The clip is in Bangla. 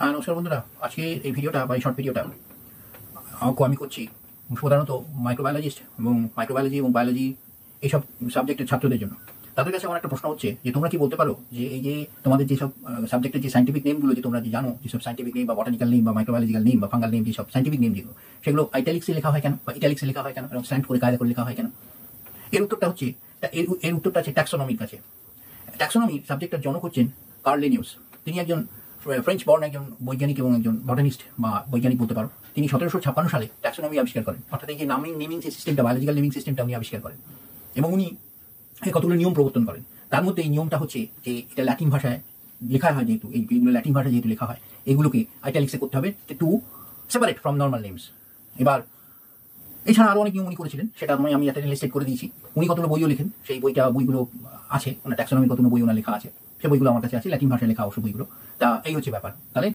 হ্যাঁ, নমস্কার বন্ধুরা। আজকে এই ভিডিওটা বা এই শর্ট ভিডিওটা আমি করছি প্রধানত মাইক্রোবায়োলজিস্ট এবং মাইক্রোবায়োলজি এবং বায়োলজি এইসব সাবজেক্টের ছাত্রদের জন্য। তাদের কাছে আমার একটা প্রশ্ন হচ্ছে যে তোমরা কি বলতে পারো যে এই যে তোমাদের যেসব সাবজেক্টের যে সাইন্টিফিক নেমগুলো যে তোমরা যে জানো, যেসব সাইন্টিফিক নেম বা বটানিক্যাল নেম বা মাইক্রোবায়োলজিক্যাল নেম বা ফাঙ্গাল নেম, যেসব সাইন্টিফিক নেম যেগুলো, সেগুলো আইটালিক্সে লেখা হয় কেন বা ইটালিক্সে লেখা হয় কেন এবং স্ল্যান্ট করে কায়দা করে লেখা হয় কেন? এর উত্তরটা হচ্ছে ট্যাক্সোনমির কাছে। ট্যাক্সোনমি সাবজেক্টের জনক হচ্ছেন কার্ল লিনিয়াস। তিনি একজন ফ্রেঞ্চ বর্ন একজন বৈজ্ঞানিক এবং একজন বটানিস্ট বা বৈজ্ঞানিক বলতে পারো। তিনি 1756 সালে ট্যাক্সোনমি আবিষ্কার করেন, অর্থাৎ এই যে নেমিং যে সিস্টেমটা, বায়োলজিক্যাল নেমিং সিস্টেমটা উনি আবিষ্কার করেন এবং উনি কতগুলো নিয়ম প্রবর্তন করেন। তার মধ্যে এই নিয়মটা হচ্ছে যে এটা ল্যাটিন ভাষায় লেখা হয়, যেহেতু এইগুলো ল্যাটিন ভাষায় যেহেতু লেখা হয়, এগুলোকে আইটালিক্সে করতে হবে to separate from normal names. এবার এছাড়া আরও অনেক নিয়ম উনি করেছিলেন, সেটা আমি একটা লিস্টেড করে দিয়েছি। উনি কতগুলো বইও লেখেন, সেই বইগুলো আছে, মানে ট্যাক্সোনমির কতগুলো বই ওনার লেখা আছে, সেই বইগুলো আমার কাছে আছে, ল্যাটিন ভাষায় লেখা অবশ্য বইগুলো। তা এই হচ্ছে ব্যাপার। তাহলে